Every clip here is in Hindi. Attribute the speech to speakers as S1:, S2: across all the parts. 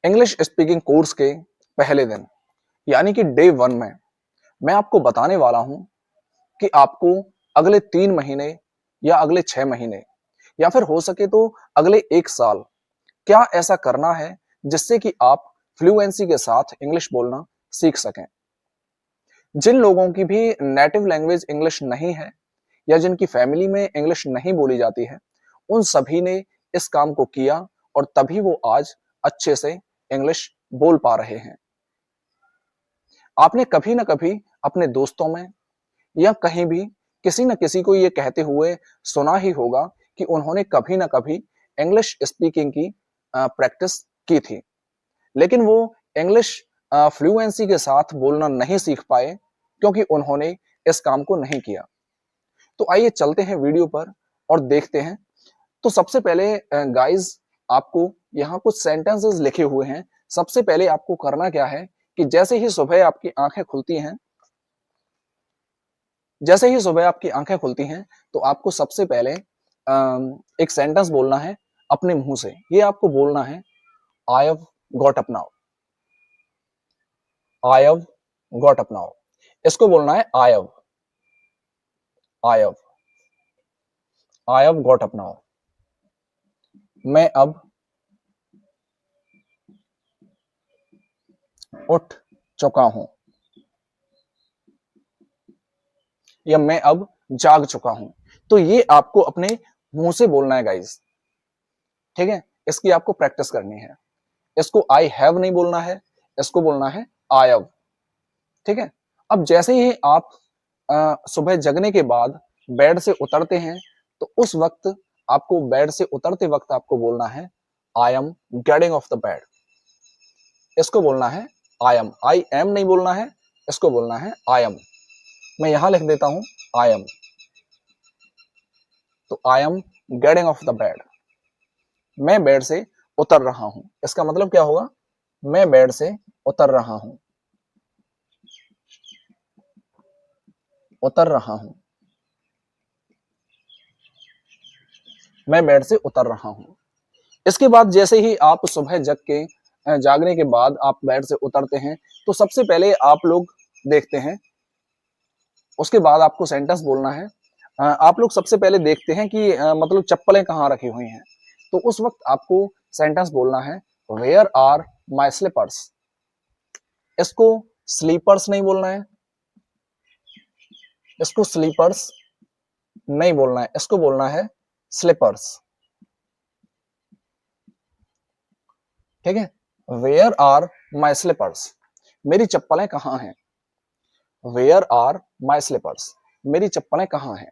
S1: इंग्लिश स्पीकिंग कोर्स के पहले दिन यानी कि डे 1 में मैं आपको बताने वाला हूं कि आपको अगले 3 महीने या अगले 6 महीने या फिर हो सके तो अगले 1 साल क्या ऐसा करना है जिससे कि आप फ्लुएंसी के साथ इंग्लिश बोलना सीख सकें। जिन लोगों की भी नेटिव लैंग्वेज इंग्लिश नहीं है या जिनकी फैमिली में इंग्लिश नहीं बोली जाती है, उन सभी ने इस काम को किया और तभी वो आज अच्छे से इंग्लिश बोल पा रहे हैं। आपने कभी ना कभी अपने दोस्तों में या कहीं भी किसी न किसी को ये कहते हुए सुना ही होगा कि उन्होंने कभी ना कभी इंग्लिश स्पीकिंग की प्रैक्टिस की थी, लेकिन वो इंग्लिश फ्लुएंसी के साथ बोलना नहीं सीख पाए क्योंकि उन्होंने इस काम को नहीं किया। तो आइए चलते हैं वीडियो पर और देखते हैं। तो सबसे पहले गाइस, आपको यहाँ कुछ सेंटेंसेस लिखे हुए हैं। सबसे पहले आपको करना क्या है कि जैसे ही सुबह आपकी आंखें खुलती हैं, तो आपको सबसे पहले एक सेंटेंस बोलना है अपने मुंह से। ये आपको बोलना है, I have got up now. I have got up now. इसको बोलना है I have got up now. मैं अब उठ चुका हूं या मैं अब जाग चुका हूं। तो ये आपको अपने मुंह से बोलना है गाइस, ठीक है। इसकी आपको प्रैक्टिस करनी है। इसको आई हैव नहीं बोलना है, इसको बोलना है आई हैव, ठीक है। अब जैसे ही आप सुबह जगने के बाद बेड से उतरते हैं, तो उस वक्त आपको बेड से उतरते वक्त आपको बोलना है I am getting off the bed. इसको बोलना है आई एम नहीं बोलना है, इसको बोलना है आई एम। मैं यहां लिख देता हूं आई एम। तो I am getting off the bed, मैं बेड से उतर रहा हूं। इसका मतलब क्या होगा? मैं बेड से उतर रहा हूं, उतर रहा हूं, मैं बेड से उतर रहा हूं। इसके बाद जैसे ही आप सुबह जागने के बाद आप बेड से उतरते हैं, तो सबसे पहले आप लोग देखते हैं, उसके बाद आपको सेंटेंस बोलना है। आप लोग सबसे पहले देखते हैं कि मतलब चप्पलें कहाँ रखी हुई हैं। तो उस वक्त आपको सेंटेंस बोलना है, वेयर आर माई स्लीपर्स। इसको स्लीपर्स नहीं बोलना है, इसको स्लीपर्स नहीं बोलना है, इसको बोलना है स्लीपर्स, ठीक है। वेयर आर माई स्लीपर्स, मेरी चप्पलें कहाँ हैं। वेयर आर माई स्लीपर्स, मेरी चप्पलें कहाँ हैं।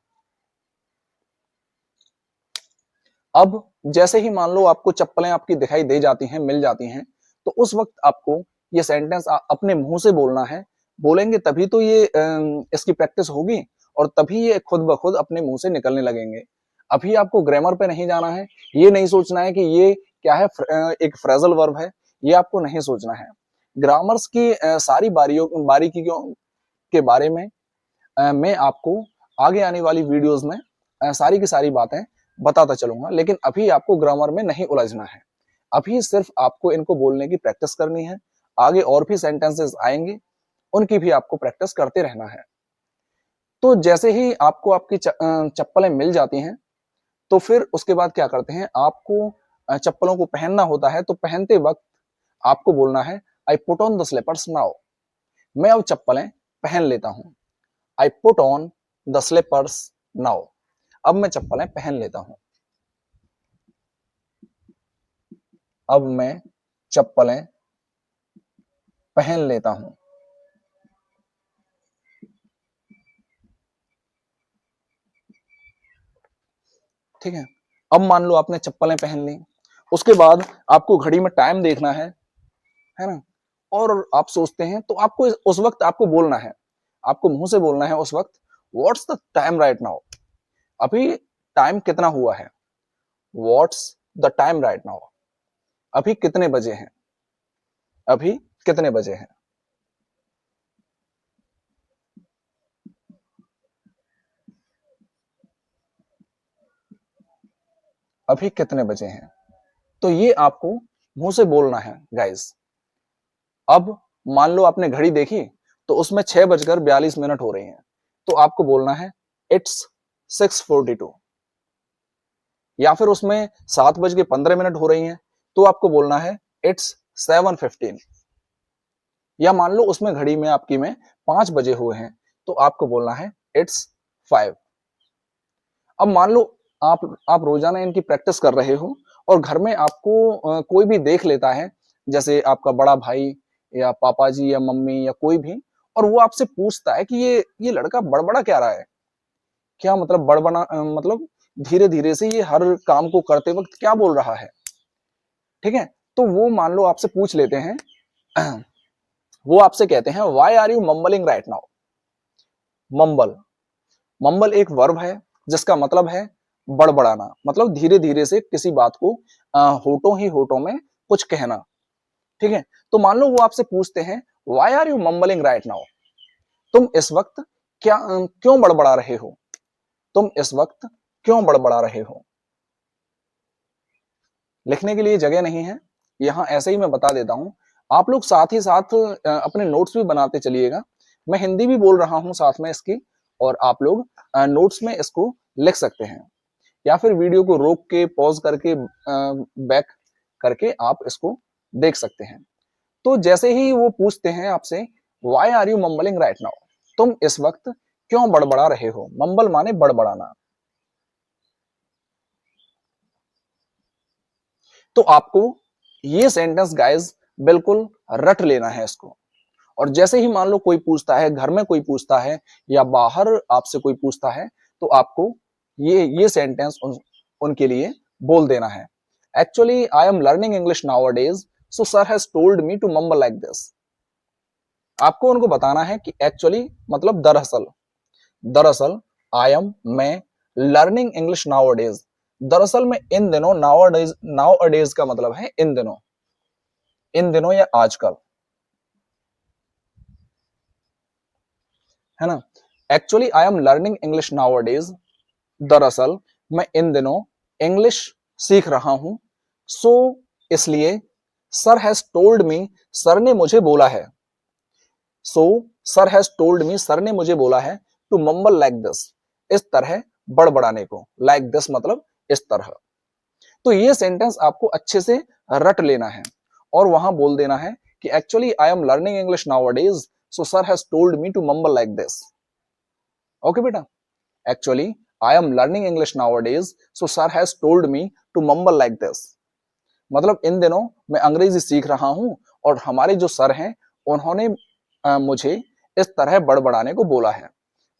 S1: अब जैसे ही मान लो आपको चप्पलें आपकी दिखाई दे जाती हैं, मिल जाती हैं, तो उस वक्त आपको ये सेंटेंस अपने मुंह से बोलना है। बोलेंगे तभी तो ये इसकी प्रैक्टिस होगी और तभी ये खुद ब खुद अपने मुंह से निकलने लगेंगे। अभी आपको ग्रामर पे नहीं जाना है, ये नहीं सोचना है कि ये क्या है, एक फ्रेजल वर्ब है, ये आपको नहीं सोचना है। ग्रामर्स की सारी बारीकियों के बारे में मैं आपको आगे आने वाली वीडियोस में सारी की सारी बातें बताता चलूंगा, लेकिन अभी आपको ग्रामर में नहीं उलझना है। अभी सिर्फ आपको इनको बोलने की प्रैक्टिस करनी है। आगे और भी सेंटेंसेस आएंगे, उनकी भी आपको प्रैक्टिस करते रहना है। तो जैसे ही आपको आपकी चप्पलें मिल जाती हैं, तो फिर उसके बाद क्या करते हैं, आपको चप्पलों को पहनना होता है। तो पहनते वक्त आपको बोलना है, I put on the slippers now. मैं अब चप्पलें पहन लेता हूं। I put on the slippers now, अब मैं चप्पलें पहन लेता हूं। अब मैं चप्पलें पहन लेता हूं, ठीक है। अब मान लो आपने चप्पलें पहन ली, उसके बाद आपको घड़ी में टाइम देखना है ना। और आप सोचते हैं, तो आपको उस वक्त आपको बोलना है, आपको मुंह से बोलना है उस वक्त, what's the time right now. अभी टाइम कितना हुआ है। What's the time right now, अभी कितने बजे हैं, अभी कितने बजे हैं। अभी कितने बजे हैं। तो ये आपको मुंह से बोलना है गाइस। अब मान लो आपने घड़ी देखी तो उसमें 6:42 हो रही हैं, तो आपको बोलना है इट्स 6:42। या फिर उसमें 7:15 हो रही हैं, तो आपको बोलना है इट्स 7:15। या मान लो उसमें घड़ी में आपकी में 5 बजे हुए हैं, तो आपको बोलना है इट्स 5। अब मान लो आप रोजाना इनकी प्रैक्टिस कर रहे हो और घर में आपको कोई भी देख लेता है, जैसे आपका बड़ा भाई या पापा जी या मम्मी या कोई भी, और वो आपसे पूछता है कि ये लड़का बड़बड़ा क्या रहा है, क्या मतलब बड़बड़ा मतलब धीरे धीरे से ये हर काम को करते वक्त क्या बोल रहा है, ठीक है। तो वो मान लो आपसे पूछ लेते हैं, वो आपसे कहते हैं why are you mumbling right now. Mumble, mumble एक वर्ब है जिसका मतलब है बड़बड़ाना, मतलब धीरे धीरे से किसी बात को होठों ही होठों में कुछ कहना, ठीक है। तो मान लो वो आपसे पूछते हैं why are you mumbling right now, तुम इस वक्त क्यों बड़बड़ा रहे हो, तुम इस वक्त क्यों बड़बड़ा रहे हो। लिखने के लिए जगह नहीं है, यहां ऐसे ही मैं बता देता हूं। आप लोग साथ ही साथ अपने नोट्स भी बनाते चलिएगा। मैं हिंदी भी बोल रहा हूं साथ में इसकी, और आप लोग नोट्स में इसको लिख सकते हैं, या फिर वीडियो को रोक के पॉज करके बैक करके आप इसको देख सकते हैं। तो जैसे ही वो पूछते हैं आपसे why are you mumbling right now, तुम इस वक्त क्यों बड़बड़ा रहे हो। मम्बल माने बड़बड़ाना। तो आपको ये सेंटेंस गाइस बिल्कुल रट लेना है इसको। और जैसे ही मान लो कोई पूछता है, घर में कोई पूछता है या बाहर आपसे कोई पूछता है, तो आपको ये सेंटेंस उनके लिए बोल देना है। Actually I am learning English nowadays, so sir has told me to mumble like this. आपको उनको बताना है कि एक्चुअली मतलब दरअसल, दरअसल आई एम मैं लर्निंग इंग्लिश नाउ डेज, दरअसल में इन दिनों, नाउ अडेज का मतलब है इन दिनों, इन दिनों या आजकल, है ना। Actually I am learning English now अडेज, दरअसल मैं इन दिनों इंग्लिश सीख रहा हूं। सो इसलिए, sir has told me, sir ने मुझे बोला है। सो sir has told me, sir ने मुझे बोला है टू मम्बल लाइक दिस, इस तरह बड़बड़ाने को। लाइक दिस मतलब इस तरह। तो ये सेंटेंस आपको अच्छे से रट लेना है और वहां बोल देना है कि actually I am learning English nowadays, so sir has told me to mumble like this. Okay बेटा, actually I am learning English nowadays, so sir has told me to mumble like this. मतलब इन दिनों मैं अंग्रेजी सीख रहा हूं और हमारे जो सर हैं उन्होंने मुझे इस तरह बड़बड़ाने को बोला है।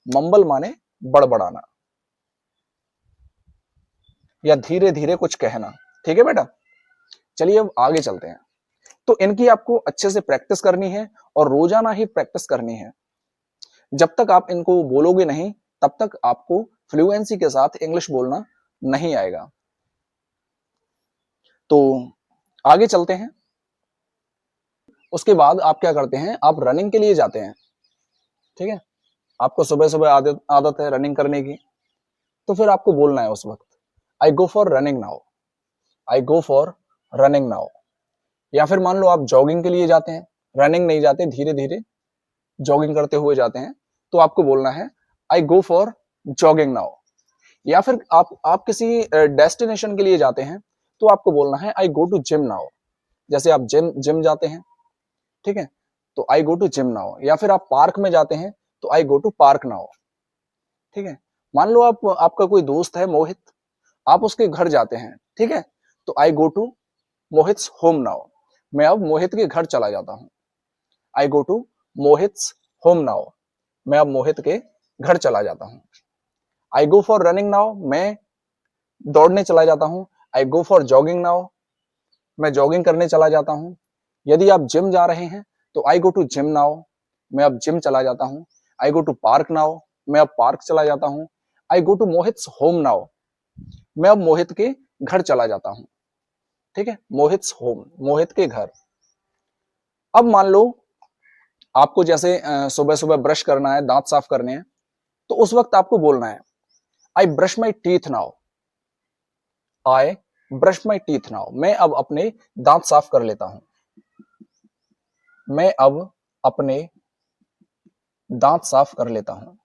S1: मम्बल माने बड़बड़ाना या धीरे धीरे कुछ कहना, ठीक है बेटा। चलिए अब आगे चलते हैं। तो इनकी आपको अच्छे से प्रैक्टिस करनी है और रोजाना ही प्रैक्टिस करनी है। जब तक आप इनको बोलोगे नहीं तब तक आपको फ्लुएंसी के साथ इंग्लिश बोलना नहीं आएगा। तो आगे चलते हैं। उसके बाद आप क्या करते हैं, आप रनिंग के लिए जाते हैं, ठीक है। आपको सुबह सुबह आदत है रनिंग करने की, तो फिर आपको बोलना है उस वक्त I go for running now, I go for running now. या फिर मान लो आप जॉगिंग के लिए जाते हैं, रनिंग नहीं जाते, धीरे धीरे जॉगिंग करते हुए जाते हैं, तो आपको बोलना है आई गो फॉर जॉगिंग नाउ। या फिर आप किसी डेस्टिनेशन के लिए जाते हैं, तो आपको बोलना है आई गो टू जिम नाउ। जैसे आप जिम जिम जाते हैं, ठीक है, तो I go to gym now. या फिर आप पार्क में जाते हैं, तो I go to park now, ठीक है। मान लो आपका कोई दोस्त है मोहित, आप उसके घर जाते हैं, ठीक है, तो I go to Mohit's home now. मैं अब मोहित के घर चला जाता हूं। I go to Mohit's home now, मैं अब मोहित के घर चला जाता हूं। I go for running now, मैं दौड़ने चला जाता हूं। I go for jogging now, मैं जॉगिंग करने चला जाता हूं। यदि आप जिम जा रहे हैं तो I go to gym now, मैं अब जिम चला जाता हूं। I go to park now, मैं अब पार्क चला जाता हूं। I go to Mohit's home now, मैं अब मोहित के घर चला जाता हूं, ठीक है। मोहित्स होम, मोहित के घर। अब मान लो आपको जैसे सुबह सुबह ब्रश करना है, दांत साफ करने हैं, तो उस वक्त आपको बोलना है I brush my teeth now, I brush my teeth now, मैं अब अपने दांत साफ कर लेता हूं। मैं अब अपने दांत साफ कर लेता हूं,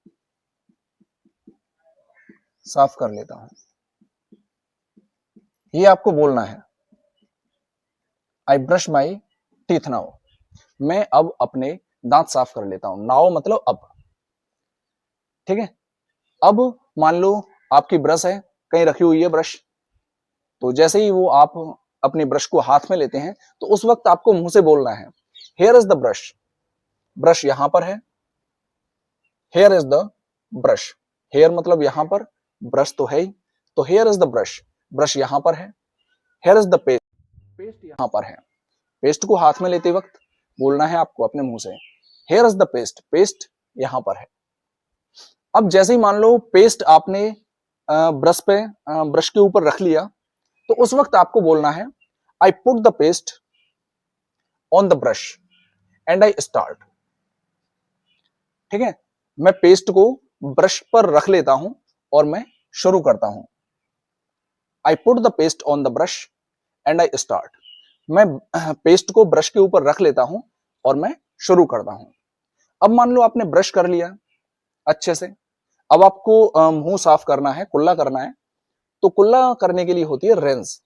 S1: साफ कर लेता हूं। ये आपको बोलना है, I brush my teeth now, मैं अब अपने दांत साफ कर लेता हूं। नाउ मतलब अब, ठीक है। अब मान लो आपकी ब्रश है, कहीं रखी हुई है ब्रश, तो जैसे ही वो आप अपनी ब्रश को हाथ में लेते हैं तो उस वक्त आपको मुंह से बोलना है, here is the brush, brush यहां पर है। Here is the brush, here मतलब यहां पर, ब्रश तो है ही, तो here is the brush, brush यहां पर है। Here is the paste, paste यहां पर है। पेस्ट को हाथ में लेते वक्त बोलना है आपको अपने मुंह से, here is the paste, paste यहां पर है। अब जैसे ही मान लो पेस्ट आपने ब्रश पे, ब्रश के ऊपर रख लिया, तो उस वक्त आपको बोलना है, I put the paste on the brush and I start. ठीक है, मैं पेस्ट को ब्रश पर रख लेता हूं और मैं शुरू करता हूं। I put the paste on the brush and I start, मैं पेस्ट को ब्रश के ऊपर रख लेता हूं और मैं शुरू करता हूं। अब मान लो आपने ब्रश कर लिया अच्छे से, अब आपको मुंह साफ करना है, कुल्ला करना है, तो कुल्ला करने के लिए होती है रिंस।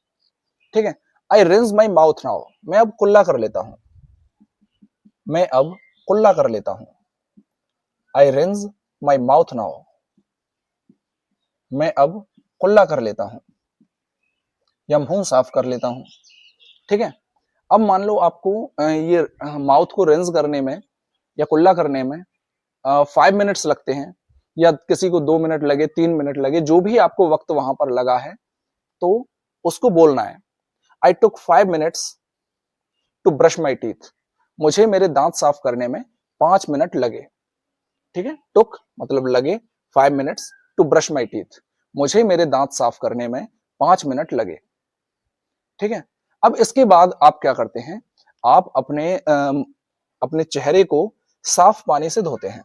S1: ठीक है, I rinse my mouth now, मैं अब कुल्ला कर लेता हूं, मैं अब कुल्ला कर लेता हूं। आई रिंस माई माउथ नाउ, मैं अब कुल्ला कर लेता हूं या मुंह साफ कर लेता हूं। ठीक है, अब मान लो आपको ये माउथ को रिंस करने में या कुल्ला करने में 5 मिनट्स लगते हैं, या किसी को 2 मिनट लगे, 3 मिनट लगे, जो भी आपको वक्त वहां पर लगा है, तो उसको बोलना है, I took 5 minutes to brush my teeth, मुझे मेरे दांत साफ करने में 5 मिनट लगे। ठीक है, टुक मतलब लगे, 5 minutes to brush my teeth, मुझे मेरे दांत साफ करने में 5 मिनट लगे। ठीक है, अब इसके बाद आप क्या करते हैं, आप अपने चेहरे को साफ पानी से धोते हैं।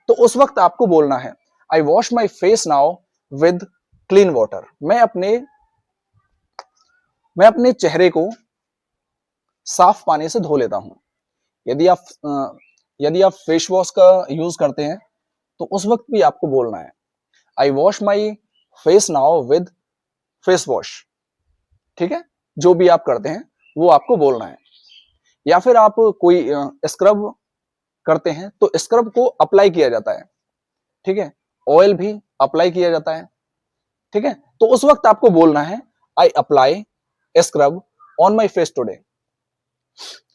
S1: तो उस वक्त आपको बोलना है, I wash my face now with clean water, मैं अपने चेहरे को साफ पानी से धो लेता हूं। यदि आप फेस वॉश का यूज करते हैं तो उस वक्त भी आपको बोलना है, I wash my face now with face wash. ठीक है, जो भी आप करते हैं वो आपको बोलना है। या फिर आप कोई स्क्रब करते हैं तो स्क्रब को अप्लाई किया जाता है। ठीक है, ऑयल भी अप्लाई किया जाता है। ठीक है, तो उस वक्त आपको बोलना है, I apply scrub on my face today,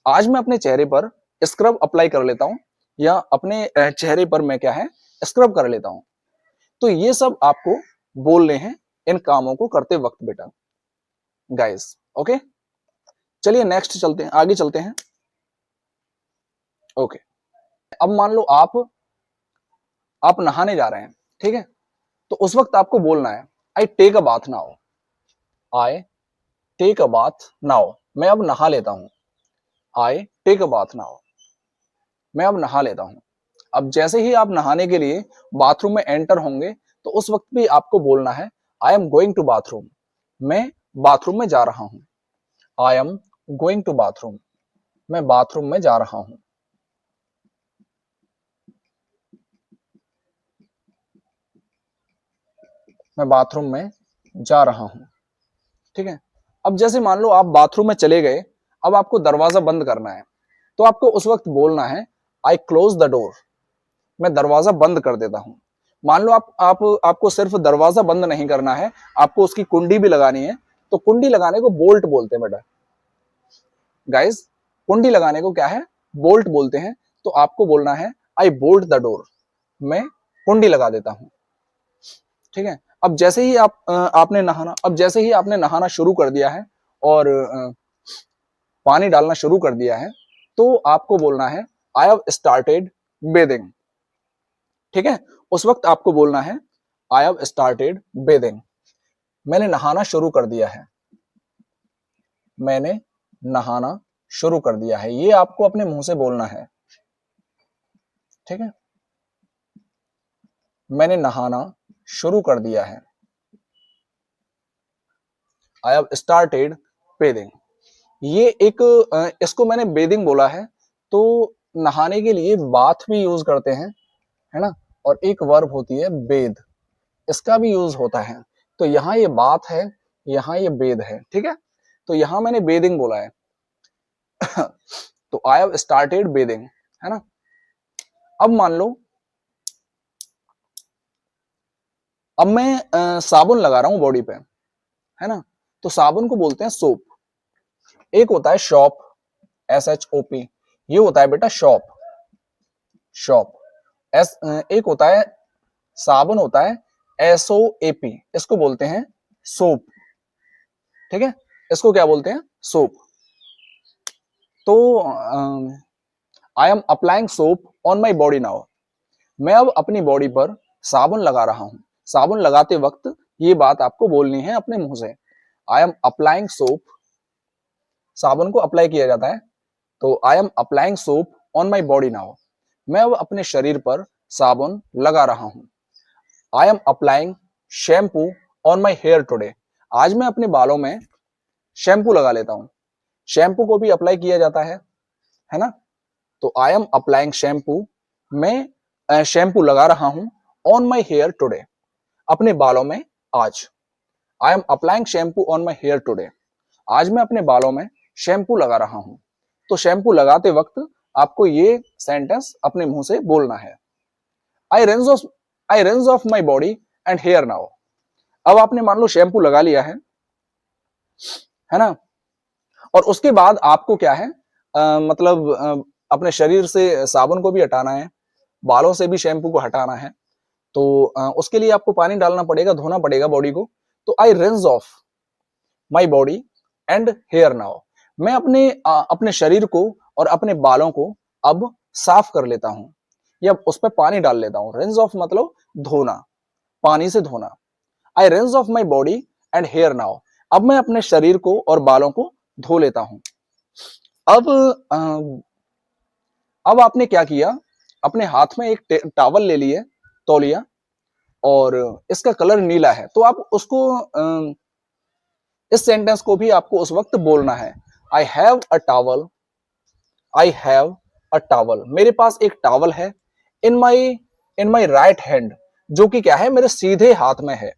S1: आज मैं अपने चेहरे पर स्क्रब अप्लाई कर लेता हूं, या अपने चेहरे पर मैं क्या है, स्क्रब कर लेता हूं। तो ये सब आपको बोलने हैं इन कामों को करते वक्त बेटा, गाइस। ओके, चलिए नेक्स्ट चलते हैं, आगे चलते हैं। ओके, अब मान लो आप नहाने जा रहे हैं। ठीक है, तो उस वक्त आपको बोलना है, I take a bath now, I take a bath now, मैं अब नहा लेता हूं। I take a bath now, मैं अब नहा लेता हूं। अब जैसे ही आप नहाने के लिए बाथरूम में एंटर होंगे तो उस वक्त भी आपको बोलना है, I am going to bathroom, मैं बाथरूम में जा रहा हूं। I am going to bathroom, मैं बाथरूम में जा रहा हूं। मैं बाथरूम में जा रहा हूं। ठीक है, अब जैसे मान लो आप बाथरूम में चले गए, अब आपको दरवाजा बंद करना है, तो आपको उस वक्त बोलना है, आई क्लोज द डोर, मैं दरवाजा बंद कर देता हूं। मान लो आपको सिर्फ दरवाजा बंद नहीं करना है, आपको उसकी कुंडी भी लगानी है, तो कुंडी लगाने को बोल्ट बोलते हैं बेटा, गाइस। कुंडी लगाने को क्या है, बोल्ट बोलते हैं। तो आपको बोलना है, आई बोल्ट द डोर, मैं कुंडी लगा देता हूं। ठीक है, अब जैसे ही जैसे ही आपने नहाना शुरू कर दिया है और पानी डालना शुरू कर दिया है, तो आपको बोलना है, आई हैव स्टार्टेड बेदिंग। ठीक है, उस वक्त आपको बोलना है, आई हैव स्टार्टेड बेदिंग, मैंने नहाना शुरू कर दिया है, मैंने नहाना शुरू कर दिया है। ये आपको अपने मुंह से बोलना है। ठीक है, मैंने नहाना शुरू कर दिया है, आई हैव स्टार्टेड बेदिंग। ये एक इसको मैंने बेदिंग बोला है, तो नहाने के लिए बाथ भी यूज करते हैं, है ना। और एक वर्ब होती है बेद, इसका भी यूज होता है। तो यहाँ ये बात है, यहाँ ये बेद है, ठीक है। तो यहाँ मैंने बेदिंग बोला है तो आई हैव स्टार्टेड बेदिंग, है ना। अब मान लो, अब मैं साबुन लगा रहा हूं बॉडी पे, है ना। तो साबुन को बोलते हैं सोप। एक होता है शॉप, SHOP, ये होता है बेटा शॉप, शॉप। एक होता है साबुन, होता है SOAP, इसको बोलते हैं सोप, ठीक है। इसको क्या बोलते हैं? सोप। तो I am applying soap on my body now. मैं अब अपनी बॉडी पर साबुन लगा रहा हूं। साबुन लगाते वक्त ये बात आपको बोलनी है अपने मुंह से। आई एम अप्लाइंग सोप, साबुन को अप्लाई किया जाता है, तो I am applying soap on my body now. मैं अब अपने शरीर पर साबुन लगा रहा हूं। I am applying shampoo on my here today. आज मैं अपने बालों में शैम्पू लगा लेता हूं। शैम्पू को भी अप्लाई किया जाता है ना। तो आई एम अप्लाइंग शैम्पू, मैं शैम्पू लगा रहा हूं ऑन माई हेयर टुडे, अपने बालों में आज। I am applying shampoo on my here today, आज मैं अपने बालों में शैम्पू लगा रहा हूं। तो शैम्पू लगाते वक्त आपको ये सेंटेंस अपने मुंह से बोलना है। I rinse off my body and hair now. अब आपने मान लो शैम्पू लगा लिया है ना। और उसके बाद आपको क्या है, मतलब अपने शरीर से साबुन को भी हटाना है, बालों से भी शैम्पू को हटाना है। तो उसके लिए आपको पानी डालना पड़ेगा, धोना पड़ेगा बॉडी को। तो I rinse off my body and hair now. मैं अपने शरीर को और अपने बालों को अब साफ कर लेता हूं, या उस पर पानी डाल लेता हूं। रिंस ऑफ मतलब धोना, पानी से धोना। I rinse off my body and hair now. अब मैं अपने शरीर को और बालों को धो लेता हूं। अब आपने क्या किया, अपने हाथ में एक टॉवल ले लिए, तौलिया, और इसका कलर नीला है। तो आप उसको इस सेंटेंस को भी आपको उस वक्त बोलना है। I have a towel, I have a towel, मेरे पास एक टॉवल है। इन माई राइट हैंड, जो कि क्या है, मेरे सीधे हाथ में है।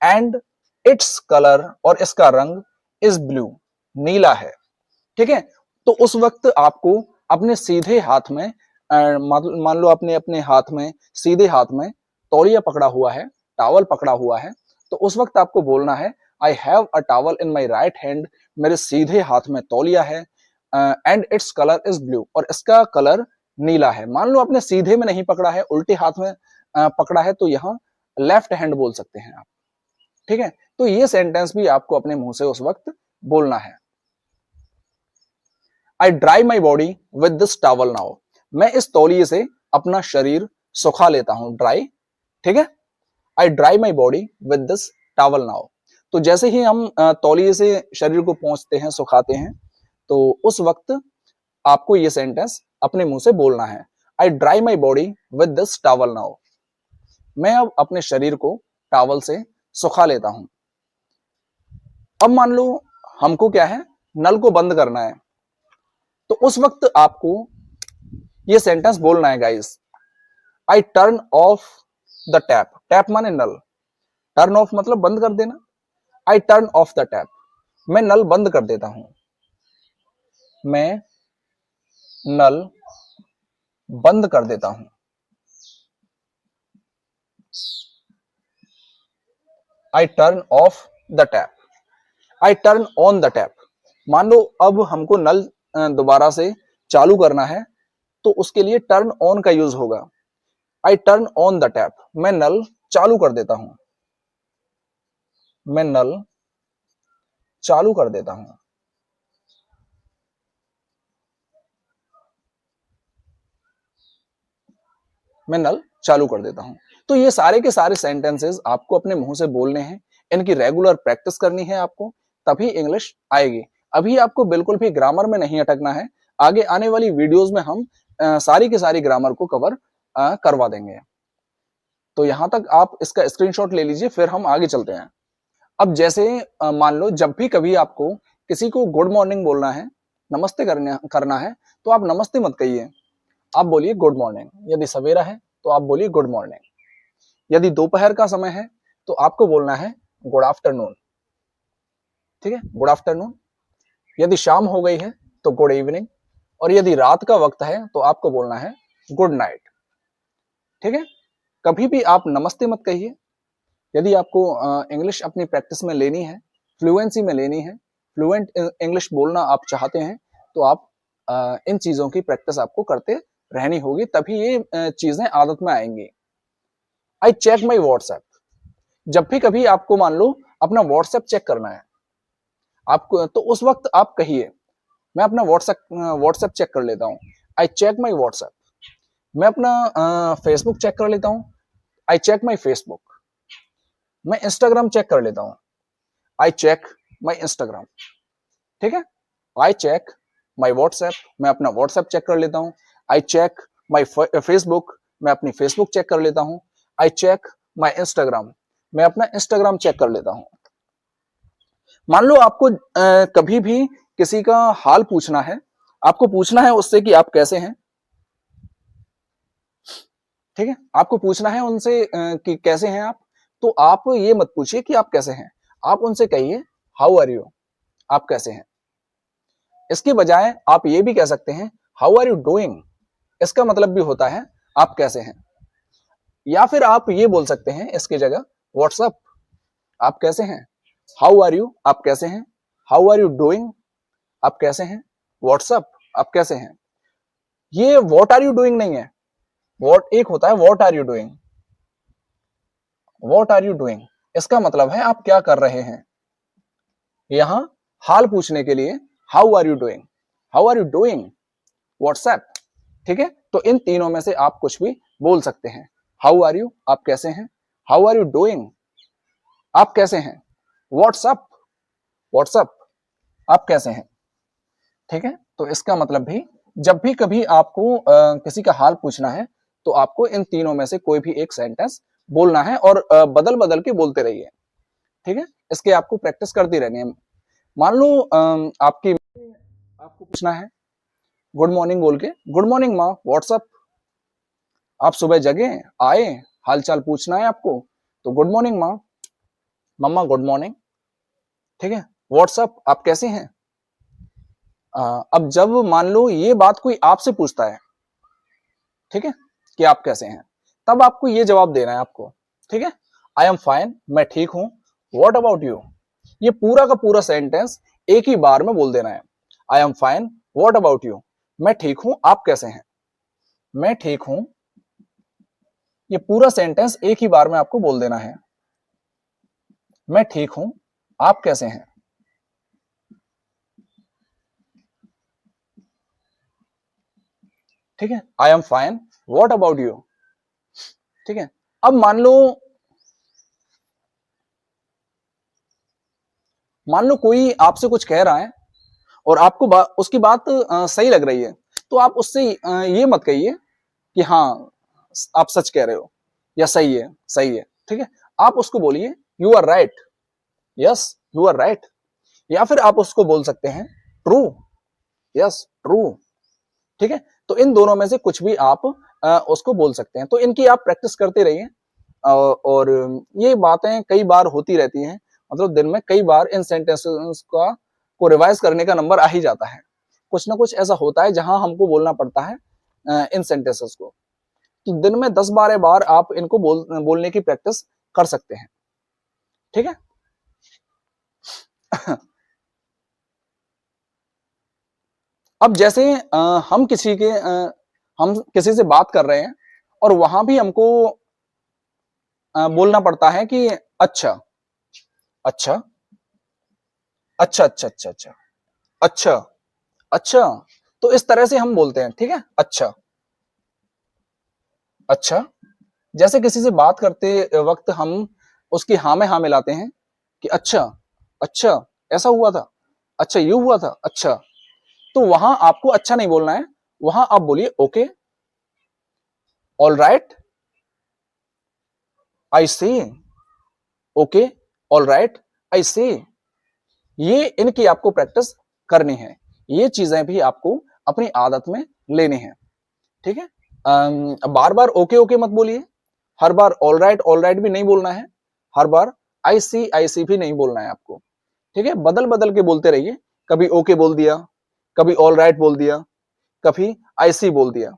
S1: एंड इट्स कलर, और इसका रंग, इज ब्लू, नीला है, ठीक है। तो उस वक्त आपको अपने सीधे हाथ में, मान लो आपने अपने हाथ में, सीधे हाथ में तौलिया पकड़ा हुआ है, टॉवल पकड़ा हुआ है, तो उस वक्त आपको बोलना है I have a towel in my right hand, मेरे सीधे हाथ में तौलिया है। And its colour is blue, और इसका कलर नीला है। मान लो आपने सीधे में नहीं पकड़ा है, उल्टे हाथ में पकड़ा है, तो यहाँ लेफ्ट हैंड बोल सकते हैं आप, ठीक है। तो ये सेंटेंस भी आपको अपने मुंह से उस वक्त बोलना है। I dry my body with this towel now. मैं इस तौलिए से अपना शरीर सुखा लेता हूं, ड्राई, ठीक है। I dry my body with this towel now. तो जैसे ही हम तौलिए से शरीर को पोंछते हैं, सुखाते हैं, तो उस वक्त आपको ये सेंटेंस अपने मुंह से बोलना है। I dry my body with this towel now. मैं अब अपने शरीर को टॉवल से सुखा लेता हूं। अब मान लो हमको क्या है, नल को बंद करना है, तो उस वक्त आपको ये सेंटेंस बोलना है guys. I turn off the tap, tap माने नल, टर्न ऑफ मतलब बंद कर देना। I turn off the tap, मैं नल बंद कर देता हूं, मैं नल बंद कर देता हूं। I turn off the tap, I turn on the tap. मान लो अब हमको नल दोबारा से चालू करना है, तो उसके लिए टर्न ऑन का यूज होगा। I turn on the tap, मैं नल चालू कर देता हूं, मैं नल चालू कर देता हूं। मैं नल चालू कर देता हूं। तो ये सारे के सारे सेंटेंसेस आपको अपने मुंह से बोलने हैं, इनकी रेगुलर प्रैक्टिस करनी है आपको, तभी इंग्लिश आएगी। अभी आपको बिल्कुल भी ग्रामर में नहीं अटकना है। आगे आने वाली वीडियोस में हम सारी की सारी ग्रामर को कवर करवा देंगे। तो यहां तक आप इसका स्क्रीनशॉट ले लीजिए, फिर हम आगे चलते हैं। अब जैसे मान लो जब भी कभी आपको किसी को गुड मॉर्निंग बोलना है, नमस्ते करना है, तो आप नमस्ते मत कहिए, आप बोलिए गुड मॉर्निंग। यदि सवेरा है तो आप बोलिए गुड मॉर्निंग। यदि दोपहर का समय है तो आपको बोलना है गुड आफ्टरनून। ठीक है, गुड आफ्टरनून। यदि शाम हो गई है तो गुड इवनिंग, और यदि रात का वक्त है तो आपको बोलना है गुड नाइट। ठीक है, कभी भी आप नमस्ते मत कहिए। यदि आपको इंग्लिश अपनी प्रैक्टिस में लेनी है, फ्लुएंसी में लेनी है, फ्लुएंट इंग्लिश बोलना आप चाहते हैं, तो आप इन चीजों की प्रैक्टिस आपको करते रहनी होगी, तभी ये चीजें आदत में आएंगी। I check my WhatsApp. जब भी कभी आपको मान लो अपना व्हाट्सएप चेक करना है आपको, तो उस वक्त आप कहिए मैं अपना व्हाट्सएप चेक कर लेता हूँ, आई चेक माई व्हाट्सएप। मैं अपना फेसबुक चेक कर लेता हूँ, आई चेक माई फेसबुक। मैं इंस्टाग्राम चेक कर लेता हूँ, आई चेक माई इंस्टाग्राम। ठीक है, आई चेक माई व्हाट्सएप, मैं अपना व्हाट्सएप चेक कर लेता हूँ। आई चेक माई फेसबुक, मैं अपनी फेसबुक चेक कर लेता हूँ। आई चेक माई इंस्टाग्राम, मैं अपना इंस्टाग्राम चेक कर लेता हूँ। मान लो आपको कभी भी किसी का हाल पूछना है, आपको पूछना है उससे कि आप कैसे हैं। ठीक है, आपको पूछना है उनसे कि कैसे हैं आप, तो आप ये मत पूछिए कि आप कैसे हैं, आप उनसे कहिए हाउ आर यू, आप कैसे हैं। इसके बजाय आप ये भी कह सकते हैं हाउ आर यू डूइंग, इसका मतलब भी होता है आप कैसे हैं। या फिर आप ये बोल सकते हैं इसकी जगह व्हाट्सअप, आप कैसे हैं। हाउ आर यू, आप कैसे हैं। हाउ आर यू डूइंग, आप कैसे हैं। व्हाट्सअप, आप कैसे हैं। ये व्हाट आर यू डूइंग नहीं है, व्हाट एक होता है what are you doing. What are you doing इसका मतलब है आप क्या कर रहे हैं। यहां हाल पूछने के लिए how are you doing, how are you doing what's up. ठीक है, तो इन तीनों में से आप कुछ भी बोल सकते हैं। हाउ आर यू, आप कैसे हैं। हाउ आर यू डूइंग, आप कैसे हैं। व्हाट्सअप, व्हाट्सअप, आप कैसे हैं। ठीक है, तो इसका मतलब भी जब भी कभी आपको किसी का हाल पूछना है तो आपको इन तीनों में से कोई भी एक सेंटेंस बोलना है, और बदल बदल के बोलते रहिए। ठीक है, इसके आपको प्रैक्टिस करती रहनी है। मान लो आपको पूछना है गुड मॉर्निंग बोल के, गुड मॉर्निंग माँ, व्हाट्सअप। आप सुबह जगे, आए, हाल चाल पूछना है आपको, तो गुड मॉर्निंग माँ, मम्मा गुड मॉर्निंग। ठीक है, व्हाट्सअप, आप कैसे हैं। अब जब मान लो ये बात कोई आपसे पूछता है, ठीक है, कि आप कैसे हैं, तब आपको ये जवाब देना है आपको। ठीक है, आई एम फाइन, मैं ठीक हूं। व्हाट अबाउट यू, ये पूरा का पूरा सेंटेंस एक ही बार में बोल देना है। I am fine, what about you, मैं ठीक हूं, आप कैसे हैं। मैं ठीक हूं, ये पूरा सेंटेंस एक ही बार में आपको बोल देना है। मैं ठीक हूं, आप कैसे हैं। ठीक है, I am fine, what about you. ठीक है, अब मान लो कोई आपसे कुछ कह रहा है और आपको उसकी बात सही लग रही है, तो आप उससे ये मत कहिए कि हाँ आप सच कह रहे हो या सही है, सही है। ठीक है, आप उसको बोलिए you are right, yes you are right. या फिर आप उसको बोल सकते हैं ट्रू, यस ट्रू। ठीक है, तो इन दोनों में से कुछ भी आप उसको बोल सकते हैं। तो इनकी आप प्रैक्टिस करते रहिए, और ये बातें कई बार होती रहती हैं, मतलब दिन में कई बार इन सेंटेंसेस का को रिवाइज करने का नंबर आ ही जाता है। कुछ ना कुछ ऐसा होता है जहां हमको बोलना पड़ता है इन सेंटेंसेस को। तो दिन में 10-12 बार आप इनको बोलने की प्रैक्टिस कर सकते हैं। ठीक है अब जैसे हम किसी से बात कर रहे हैं और वहां भी हमको बोलना पड़ता है कि अच्छा अच्छा अच्छा अच्छा अच्छा अच्छा अच्छा अच्छा, तो इस तरह से हम बोलते हैं। ठीक है, अच्छा अच्छा। जैसे किसी से बात करते वक्त हम उसकी हाँ में हाँ मिलाते हैं कि अच्छा अच्छा ऐसा हुआ था, अच्छा ये हुआ था, अच्छा। तो वहां आपको अच्छा नहीं बोलना है, वहां आप बोलिए ओके, ऑल राइट, आई सी, ओके, ऑल राइट, आई सी। ये इनकी आपको प्रैक्टिस करनी है, ये चीजें भी आपको अपनी आदत में लेनी है, ठीक है। बार बार ओके ओके मत बोलिए, हर बार ऑल राइट भी नहीं बोलना है, हर बार आई सी भी नहीं बोलना है आपको, ठीक है। बदल बदल के बोलते रहिए, कभी ओके बोल दिया, कभी ऑल राइट बोल दिया, कभी आई सी बोल दिया।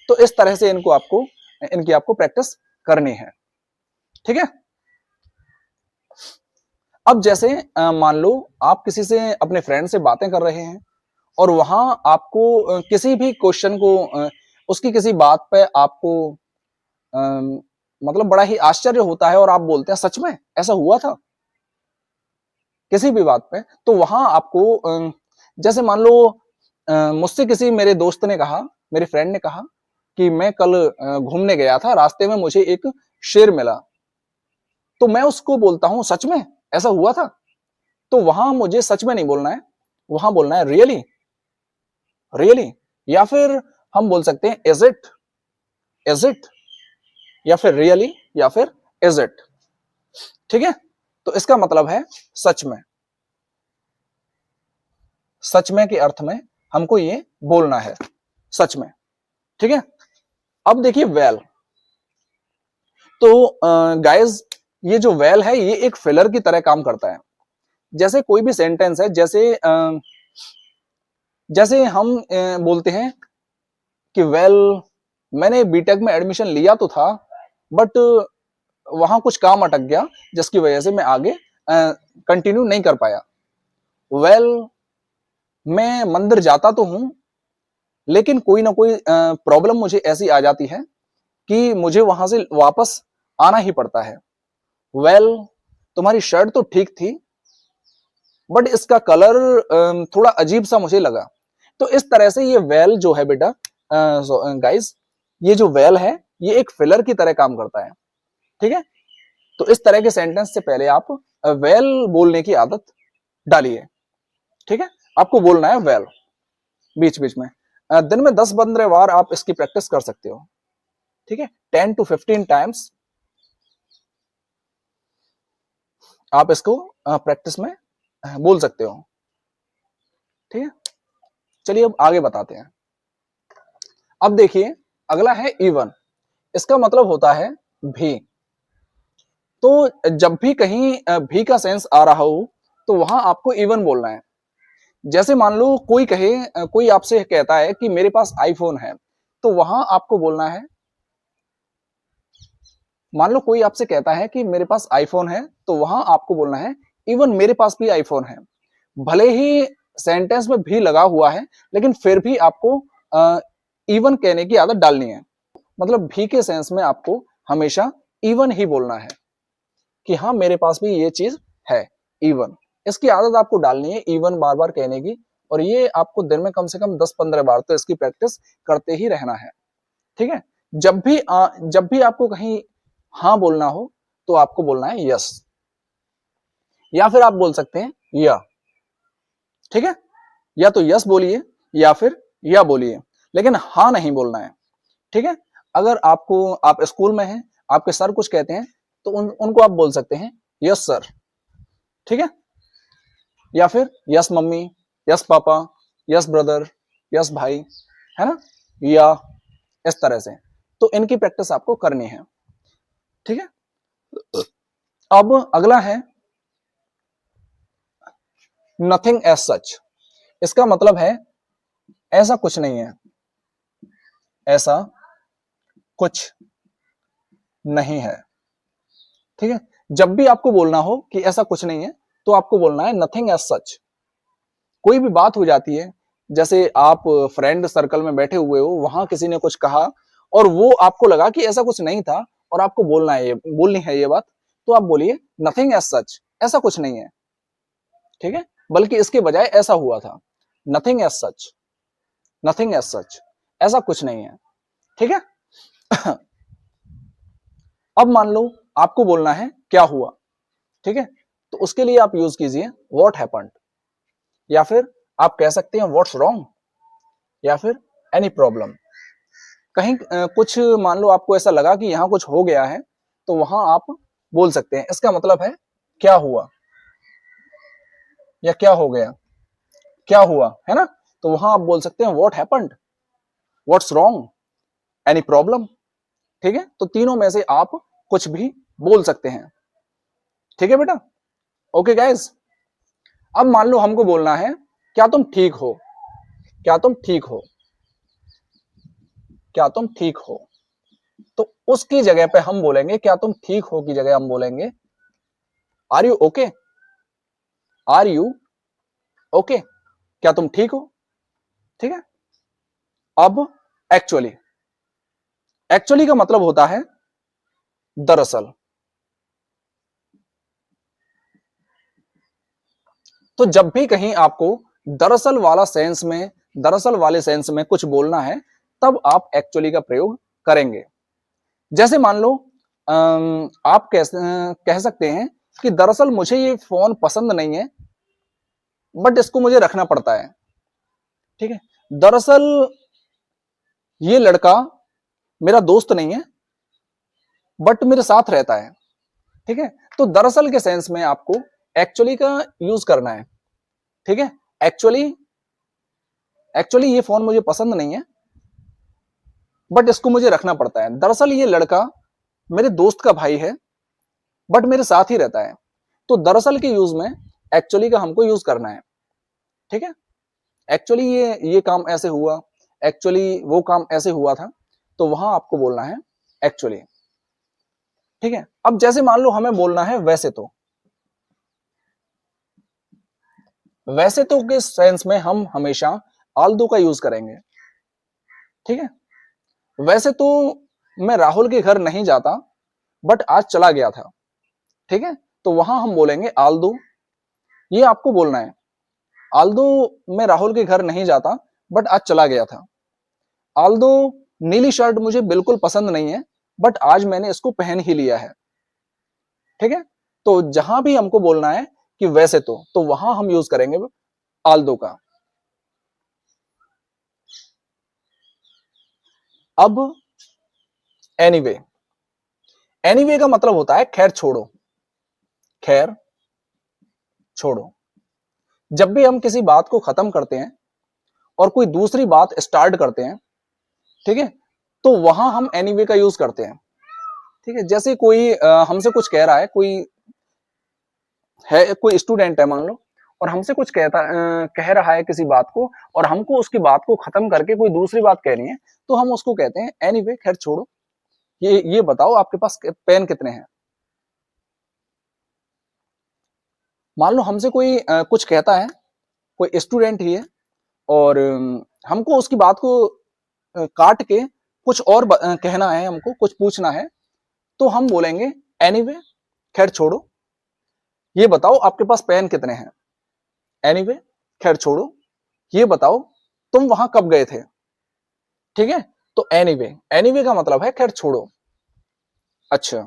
S1: तो इस तरह से इनकी आपको प्रैक्टिस करनी है, ठीक है। अब जैसे मान लो आप किसी से, अपने फ्रेंड से बातें कर रहे हैं और वहां आपको किसी भी क्वेश्चन को, उसकी किसी बात पे आपको मतलब बड़ा ही आश्चर्य होता है और आप बोलते हैं सच में ऐसा हुआ था, किसी भी बात पे। तो वहां आपको जैसे मान लो मुझसे किसी मेरे दोस्त ने कहा, मेरे फ्रेंड ने कहा कि मैं कल घूमने गया था, रास्ते में मुझे एक शेर मिला। तो मैं उसको बोलता हूं सच में ऐसा हुआ था। तो वहां मुझे सच में नहीं बोलना है, वहां बोलना है रियली, रियली। या फिर हम बोल सकते हैं इज इट, या फिर रियली, या फिर इज इट, ठीक है। तो इसका मतलब है सच में, सच में के अर्थ में हमको ये बोलना है, सच में, ठीक है। अब देखिए वेल, तो गाइस ये जो वेल है ये एक फिलर की तरह काम करता है। जैसे कोई भी सेंटेंस है, जैसे हम बोलते हैं कि वेल मैंने बीटेक में एडमिशन लिया तो था, बट वहां कुछ काम अटक गया जिसकी वजह से मैं आगे कंटिन्यू नहीं कर पाया। वेल मैं मंदिर जाता तो हूं, लेकिन कोई ना कोई प्रॉब्लम मुझे ऐसी आ जाती है कि मुझे वहां से वापस आना ही पड़ता है। वेल तुम्हारी शर्ट तो ठीक थी, बट इसका कलर थोड़ा अजीब सा मुझे लगा। तो इस तरह से ये वेल जो है बेटा, गाइस, ये जो वेल है ये एक फिलर की तरह काम करता है, ठीक है। तो इस तरह के सेंटेंस से पहले आप वेल बोलने की आदत डालिए, ठीक है। आपको बोलना है वेल बीच बीच में। दिन में 10-15 बार आप इसकी प्रैक्टिस कर सकते हो, ठीक है। 10 to 15 टाइम्स आप इसको प्रैक्टिस में बोल सकते हो, ठीक है। चलिए अब आगे बताते हैं। अब देखिए अगला है इवन। इसका मतलब होता है भी। तो जब भी कहीं भी का सेंस आ रहा हो तो वहां आपको इवन बोलना है। जैसे मान लो कोई आपसे कहता है कि मेरे पास आईफोन है, तो वहां आपको बोलना है, मान लो कोई आपसे कहता है कि मेरे पास आईफोन है, तो वहां आपको बोलना है इवन मेरे पास भी आईफोन है। भले ही सेंटेंस में भी लगा हुआ है, लेकिन फिर भी आपको इवन कहने की आदत डालनी है। मतलब भी के सेंस में आपको हमेशा इवन ही बोलना है कि हाँ मेरे पास भी ये चीज है, इवन। इसकी आदत आपको डालनी है, इवन बार बार कहने की। और ये आपको दिन में कम से कम 10-15 बार तो इसकी प्रैक्टिस करते ही रहना है, ठीक है। जब भी आपको कहीं हाँ बोलना हो तो आपको बोलना है यस, या फिर आप बोल सकते हैं या, ठीक है। या तो यस बोलिए या फिर या बोलिए, लेकिन हाँ नहीं बोलना है, ठीक है। अगर आप स्कूल में हैं, आपके सर कुछ कहते हैं, तो उनको आप बोल सकते हैं यस सर, ठीक है। या फिर yes mummy, yes papa, yes brother, yes भाई, है ना, या इस तरह से। तो इनकी प्रैक्टिस आपको करनी है, ठीक है। अब अगला है नथिंग एज सच। इसका मतलब है ऐसा कुछ नहीं है, ऐसा कुछ नहीं है, ठीक है। जब भी आपको बोलना हो कि ऐसा कुछ नहीं है, तो आपको बोलना है नथिंग एज सच। कोई भी बात हो जाती है, जैसे आप फ्रेंड सर्कल में बैठे हुए हो, वहां किसी ने कुछ कहा और वो आपको लगा कि ऐसा कुछ नहीं था, और आपको बोलनी है ये बात, तो आप बोलिए नथिंग एज सच, ऐसा कुछ नहीं है, ठीक है। बल्कि इसके बजाय ऐसा हुआ था, nothing as such, nothing as such, ऐसा कुछ नहीं है, ठीक है। अब मान लो आपको बोलना है क्या हुआ, ठीक है। तो उसके लिए आप यूज कीजिए व्हाट हैपेंड, या फिर आप कह सकते हैं व्हाट्स रॉन्ग, या फिर एनी प्रॉब्लम। कहीं कुछ मान लो आपको ऐसा लगा कि यहां कुछ हो गया है, तो वहां आप बोल सकते हैं, इसका मतलब है क्या हुआ, या क्या हो गया, क्या हुआ, है ना। तो वहां आप बोल सकते हैं what happened, what's wrong, any problem. ठीक है, तो तीनों में से आप कुछ भी बोल सकते हैं। ठीक है बेटा, ओके गाइस। अब मान लो हमको बोलना है क्या तुम ठीक हो, क्या तुम ठीक हो, क्या तुम ठीक हो। तो उसकी जगह पे हम बोलेंगे, क्या तुम ठीक हो की जगह हम बोलेंगे are you okay, are you okay, क्या तुम ठीक हो। ठीक है, अब एक्चुअली, एक्चुअली का मतलब होता है दरअसल। तो जब भी कहीं आपको दरअसल वाला सेंस में, दरअसल वाले सेंस में कुछ बोलना है, तब आप एक्चुअली का प्रयोग करेंगे। जैसे मान लो आप कह सकते हैं कि दरअसल मुझे ये फोन पसंद नहीं है, बट इसको मुझे रखना पड़ता है। ठीक है, दरअसल ये लड़का मेरा दोस्त नहीं है, बट मेरे साथ रहता है। ठीक है, तो दरअसल के सेंस में आपको एक्चुअली का यूज करना है। ठीक है, एक्चुअली, एक्चुअली ये फोन मुझे पसंद नहीं है, बट इसको मुझे रखना पड़ता है। दरअसल ये लड़का मेरे दोस्त का भाई है, बट मेरे साथ ही रहता है। तो दरअसल के यूज में एक्चुअली का हमको यूज करना है। ठीक है, एक्चुअली ये काम ऐसे हुआ, एक्चुअली वो काम ऐसे हुआ था, तो वहां आपको बोलना है एक्चुअली। ठीक है, अब जैसे मान लो हमें बोलना है वैसे तो, वैसे तो के सेंस में हम हमेशा आल्दो का यूज करेंगे। ठीक है, वैसे तो मैं राहुल के घर नहीं जाता, बट आज चला गया था। ठीक है, तो वहां हम बोलेंगे आल्दो, ये आपको बोलना है आल्दो मैं राहुल के घर नहीं जाता, बट आज चला गया था। आल्दो नीली शर्ट मुझे बिल्कुल पसंद नहीं है, बट आज मैंने इसको पहन ही लिया है। ठीक है, तो जहां भी हमको बोलना है कि वैसे तो वहां हम यूज करेंगे आल्दो का। अब एनीवे, एनीवे का मतलब होता है खैर छोड़ो, खैर छोड़ो। जब भी हम किसी बात को खत्म करते हैं और कोई दूसरी बात स्टार्ट करते हैं, ठीक है, तो वहां हम एनीवे का यूज करते हैं। ठीक है, जैसे कोई हमसे कुछ कह रहा है, कोई है, कोई स्टूडेंट है मान लो, और हमसे कुछ कह रहा है किसी बात को, और हमको उसकी बात को खत्म करके कोई दूसरी बात कहनी है, तो हम उसको कहते हैं एनीवे, खैर छोड़ो। ये बताओ आपके पास पेन कितने हैं। मान लो हमसे कोई कुछ कहता है, कोई स्टूडेंट ही है, और हमको उसकी बात को काट के कुछ और कहना है, हमको कुछ पूछना है, तो हम बोलेंगे एनीवे, खैर छोड़ो। ये बताओ आपके पास पेन कितने हैं। एनीवे, खैर छोड़ो, ये बताओ तुम वहां कब गए थे। ठीक है, तो एनीवे, एनीवे का मतलब है खैर छोड़ो। अच्छा,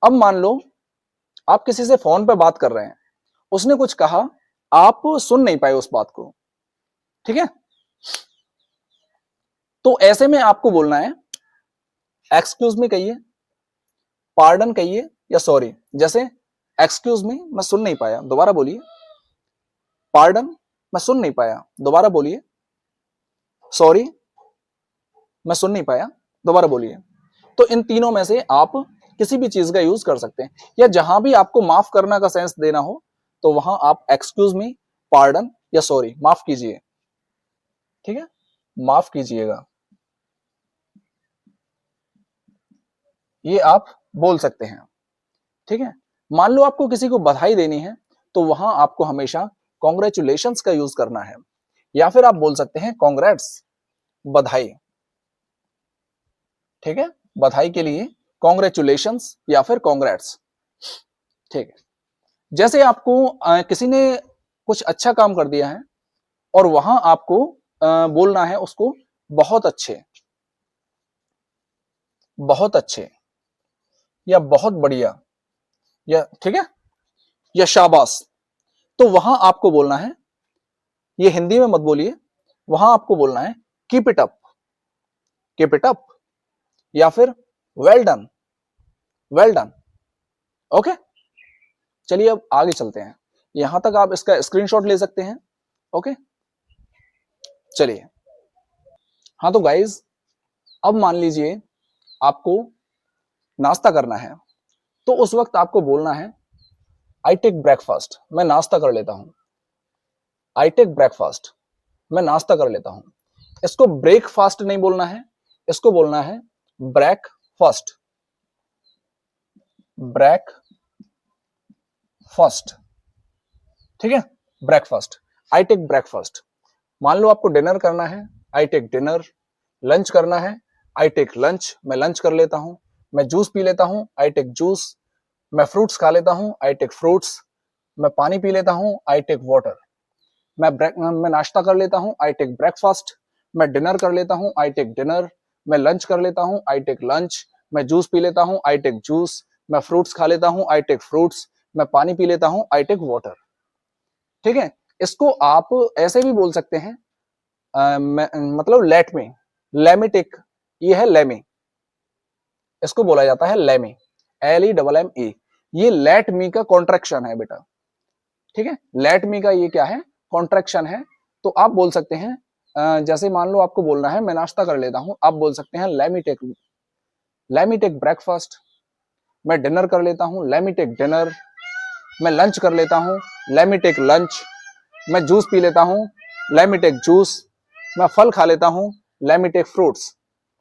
S1: अब मान लो आप किसी से फोन पे बात कर रहे हैं, उसने कुछ कहा, आप सुन नहीं पाए उस बात को। ठीक है, तो ऐसे में आपको बोलना है एक्सक्यूज मी कहिए, पार्डन कहिए, या सॉरी। जैसे एक्सक्यूज मी, मैं सुन नहीं पाया, दोबारा बोलिए। पार्डन, मैं सुन नहीं पाया, दोबारा बोलिए। सॉरी, मैं सुन नहीं पाया, दोबारा बोलिए। तो इन तीनों में से आप किसी भी चीज का यूज कर सकते हैं, या जहां भी आपको माफ करना का सेंस देना हो, तो वहां आप एक्सक्यूज मी, पार्डन, या सॉरी, माफ कीजिए। ठीक है, माफ कीजिएगा, ये आप बोल सकते हैं। ठीक है, मान लो आपको किसी को बधाई देनी है, तो वहां आपको हमेशा कॉन्ग्रेचुलेशंस का यूज करना है, या फिर आप बोल सकते हैं कॉन्ग्रेट्स, बधाई। ठीक है, बधाई के लिए कॉन्ग्रेचुलेशंस या फिर कॉन्ग्रेट्स। ठीक है, जैसे आपको किसी ने कुछ अच्छा काम कर दिया है, और वहां आपको बोलना है उसको बहुत अच्छे, बहुत अच्छे, या बहुत बढ़िया, या ठीक है, या शाबाश। तो वहां आपको बोलना है, ये हिंदी में मत बोलिए, वहां आपको बोलना है keep it up, keep it up, या फिर well done, well done. Okay, चलिए अब आगे चलते हैं। यहां तक आप इसका स्क्रीनशॉट ले सकते हैं। ओके, चलिए। हाँ तो गाइज, अब मान लीजिए आपको नाश्ता करना है, तो उस वक्त आपको बोलना है आई टेक ब्रेकफास्ट, मैं नाश्ता कर लेता हूं। आई टेक ब्रेकफास्ट, मैं नाश्ता कर लेता हूं। इसको ब्रेकफास्ट नहीं बोलना है, इसको बोलना है ब्रेक फर्स्ट। ब्रेक फर्स्ट, ठीक है, ब्रेकफास्ट, आई टेक ब्रेकफास्ट। मान लो आपको डिनर करना है, आई टेक डिनर। लंच करना है, आई टेक लंच, मैं लंच कर लेता हूं। मैं जूस पी लेता हूं, आई टेक जूस। मैं फ्रूट्स खा लेता हूं, आई टेक फ्रूट्स। मैं पानी पी लेता हूं, आई टेक वाटर। मैं नाश्ता कर लेता हूं, आई टेक ब्रेकफास्ट। मैं डिनर कर लेता हूं, आई टेक डिनर। मैं लंच कर लेता हूं, आई टेक लंच। मैं जूस पी लेता हूं, आई टेक जूस। मैं फ्रूट्स खा लेता हूं, आई टेक फ्रूट्स। मैं पानी पी लेता हूं, आई टेक वाटर। ठीक है, इसको आप ऐसे भी बोल सकते हैं, मतलब लेट में, लेमी टेक, ये है लेमी, इसको बोला जाता है लेमी, LEMME। ये लेट मी का कॉन्ट्रैक्शन है बेटा। ठीक है, लेट मी का ये क्या है, कॉन्ट्रैक्शन है। तो आप बोल सकते हैं, जैसे मान लो आपको बोलना है मैं नाश्ता कर लेता हूं, आप बोल सकते हैं लेमी टेक ब्रेकफास्ट। मैं डिनर कर लेता हूं, लेमी टेक डिनर। मैं लंच कर लेता हूं, लेमी टेक लंच। मैं जूस पी लेता हूं, लेमी टेक जूस। मैं फल खा लेता हूं, लेमी टेक फ्रूट्स।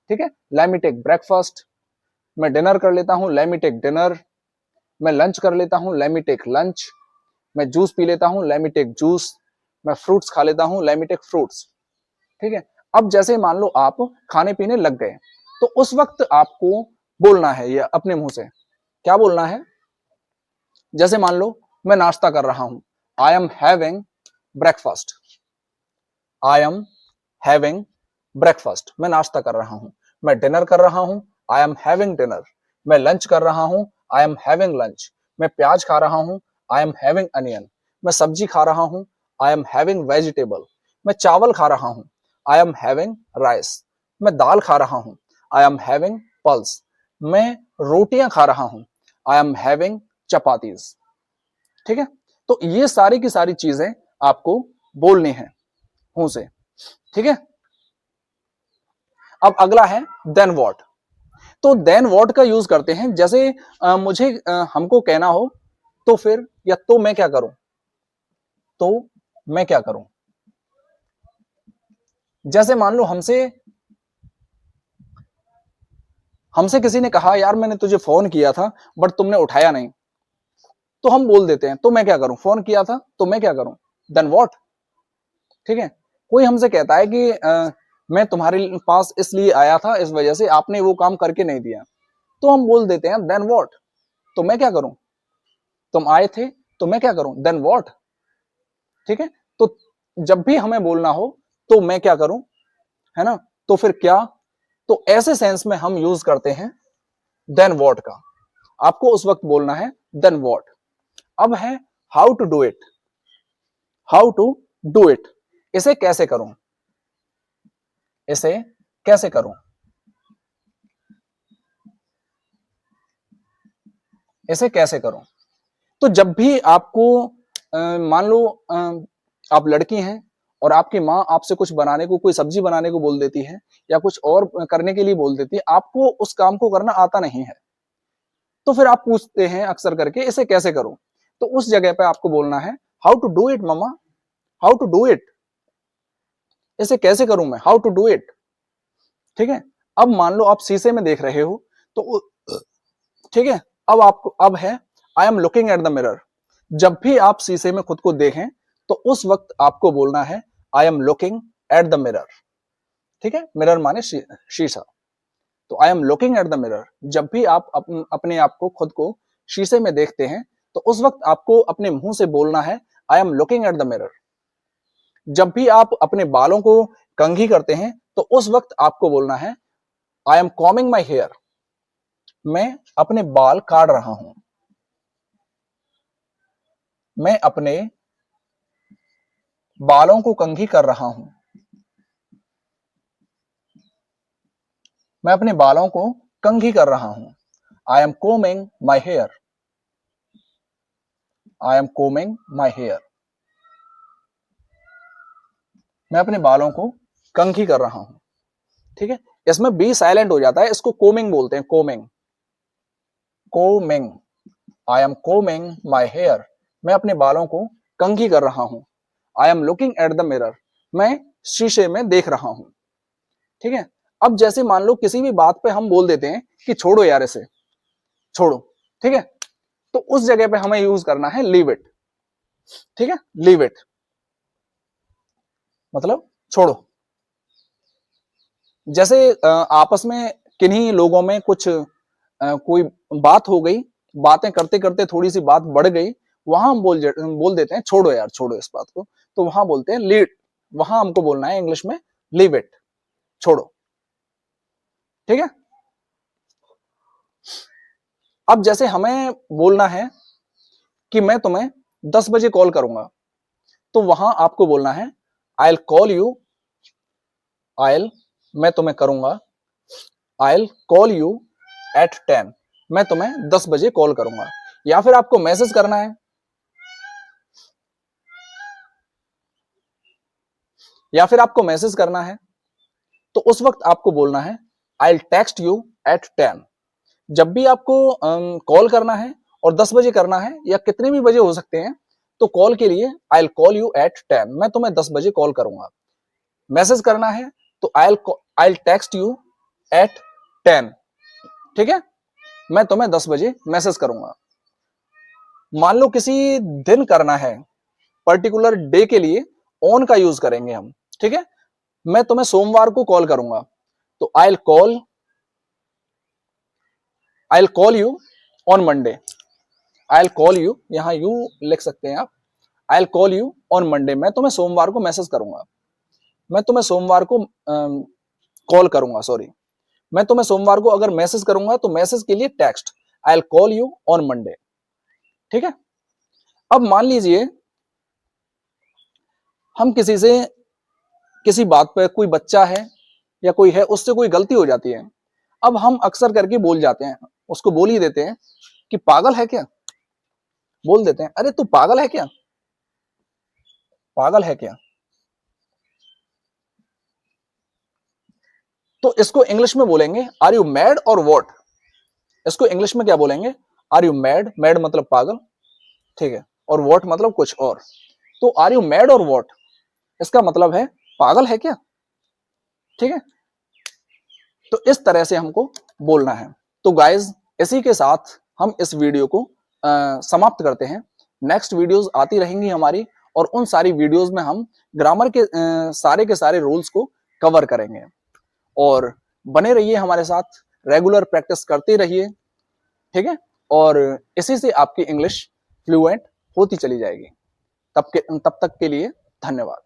S1: ठीक है, लेमी टेक ब्रेकफास्ट। मैं डिनर कर लेता हूं, लेमी टेक डिनर। मैं लंच कर लेता हूं, लेमी टेक लंच। मैं जूस पी लेता हूं, लेमी टेक जूस। मैं फ्रूट्स खा लेता हूं, लेमी टेक फ्रूट्स। ठीक है, अब जैसे मान लो आप खाने पीने लग गए, तो उस वक्त आपको बोलना है ये अपने मुंह से। क्या बोलना है, जैसे मान लो मैं नाश्ता कर रहा हूं, I am having breakfast. I am having breakfast, मैं नाश्ता कर रहा हूं। मैं डिनर कर रहा हूं, आई एम हैविंग डिनर। मैं लंच कर रहा हूं, आई एम हैविंग लंच। मैं प्याज खा रहा हूं, आई एम हैविंग अनियन। मैं सब्जी खा रहा हूं, आई एम हैविंग वेजिटेबल। मैं चावल खा रहा हूं, आई एम हैविंग राइस। मैं दाल खा रहा हूं, आई एम हैविंग पल्स। मैं रोटियां खा रहा हूं, आई एम हैविंग चपातीज। ठीक है, तो ये सारी की सारी चीजें आपको बोलनी है मुंह से। ठीक है, अब अगला है देन व्हाट। तो देन व्हाट का यूज करते हैं, जैसे मुझे हमको कहना हो तो फिर, या तो मैं क्या करूं, तो मैं क्या करूं। जैसे मान लो हमसे किसी ने कहा यार मैंने तुझे फोन किया था बट तुमने उठाया नहीं, तो हम बोल देते हैं तो मैं क्या करूं, फोन किया था तो मैं क्या करूं, देन व्हाट। ठीक है, कोई हमसे कहता है कि मैं तुम्हारे पास इसलिए आया था, इस वजह से आपने वो काम करके नहीं दिया, तो हम बोल देते हैं देन व्हाट, तो मैं क्या करूं। तुम आए थे तो मैं क्या करूं, देन व्हाट। ठीक है, तो जब भी हमें बोलना हो तो मैं क्या करूं, है ना, तो फिर क्या, तो ऐसे सेंस में हम यूज करते हैं देन व्हाट का। आपको उस वक्त बोलना है देन व्हाट। अब है how to do it. How to do it, इसे कैसे करूं, इसे कैसे करूं, इसे कैसे करूं। तो जब भी आपको मान लो आप लड़की हैं और आपकी माँ आपसे कुछ बनाने को, कोई सब्जी बनाने को बोल देती है या कुछ और करने के लिए बोल देती है, आपको उस काम को करना आता नहीं है, तो फिर आप पूछते हैं अक्सर करके इसे कैसे करूं। तो उस जगह पे आपको बोलना है हाउ टू डू इट मम्मा, हाउ टू डू इट, इसे कैसे करूं मैं, हाउ टू डू इट। ठीक है, अब मान लो आप शीशे में देख रहे हो, तो ठीक है, अब है I am looking at the mirror. जब भी आप शीशे में खुद को देखें तो उस वक्त आपको बोलना है I am looking at the mirror. ठीक है, मिरर माने शीशा, तो आई am looking at the mirror. जब भी आप अपने आप को, खुद को शीशे में देखते हैं तो उस वक्त आपको अपने मुंह से बोलना है I am looking at the mirror. जब भी आप अपने बालों को कंघी करते हैं तो उस वक्त आपको बोलना है I am combing my hair, मैं अपने बाल काट रहा हूं, मैं अपने बालों को कंघी कर रहा हूं, मैं अपने बालों को कंघी कर रहा हूं। I am combing my hair, I am combing my hair, मैं अपने बालों को कंघी कर रहा हूं। ठीक है, इसमें बी साइलेंट हो जाता है, इसको कोमिंग बोलते हैं, combing, combing, I am combing my hair, मैं अपने बालों को कंघी कर रहा हूं। I am looking at the mirror, मैं शीशे में देख रहा हूं। ठीक है, अब जैसे मान लो किसी भी बात पे हम बोल देते हैं कि छोड़ो यार इसे, छोड़ो, ठीक है, तो उस जगह पे हमें यूज करना है लीव इट। ठीक है, लीव इट मतलब छोड़ो। जैसे आपस में किन्हीं लोगों में कुछ कोई बात हो गई, बातें करते करते थोड़ी सी बात बढ़ गई, वहां हम बोल देते हैं छोड़ो यार, छोड़ो इस बात को, तो वहां बोलते हैं लीव, वहां हमको बोलना है इंग्लिश में लीव इट, छोड़ो। ठीक है, अब जैसे हमें बोलना है कि मैं तुम्हें 10 बजे कॉल करूंगा, तो वहां आपको बोलना है आई कॉल यू, आयल मैं तुम्हें करूंगा, आई कॉल यू एट 10, मैं तुम्हें 10 बजे कॉल करूंगा। या फिर आपको मैसेज करना है, या फिर आपको मैसेज करना है, तो उस वक्त आपको बोलना है आई टेक्स्ट यू एट 10। जब भी आपको कॉल करना है और 10 बजे करना है या कितने भी बजे हो सकते हैं, तो कॉल के लिए आई कॉल यू एट 10, मैं तुम्हें 10 बजे कॉल करूंगा। मैसेज करना है तो आई टेक्स्ट यू एट 10। ठीक है, मैं तुम्हें 10 बजे मैसेज करूंगा। मान लो किसी दिन करना है, पर्टिकुलर डे के लिए ऑन का यूज करेंगे हम। ठीक है, मैं तुम्हें सोमवार को कॉल करूंगा, तो I call you on Monday, I call you, यहां यू लिख सकते हैं आप, I call you on Monday, मैं तुम्हें सोमवार को मैसेज करूंगा, मैं तुम्हें सोमवार को कॉल करूंगा, सॉरी, मैं तुम्हें सोमवार को अगर मैसेज करूंगा तो मैसेज के लिए text, I call you on Monday. ठीक है, अब मान लीजिए हम किसी से किसी बात पे, कोई बच्चा है या कोई है, उससे कोई गलती हो जाती है, अब हम अक्सर करके बोल जाते हैं, उसको बोल ही देते हैं कि पागल है क्या, बोल देते हैं अरे तू पागल है क्या, पागल है क्या। तो इसको इंग्लिश में बोलेंगे आर यू मैड और व्हाट, इसको इंग्लिश में क्या बोलेंगे, आर यू मैड, मैड मतलब पागल, ठीक है, और व्हाट मतलब कुछ और, तो आर यू मैड और व्हाट, इसका मतलब है पागल है क्या। ठीक है, तो इस तरह से हमको बोलना है। तो गाइज इसी के साथ हम इस वीडियो को समाप्त करते हैं। नेक्स्ट वीडियोस आती रहेंगी हमारी, और उन सारी वीडियोस में हम ग्रामर के सारे के सारे रूल्स को कवर करेंगे। और बने रहिए हमारे साथ, रेगुलर प्रैक्टिस करते रहिए। ठीक है, और इसी से आपकी इंग्लिश फ्लुएंट होती चली जाएगी। तब तक के लिए धन्यवाद।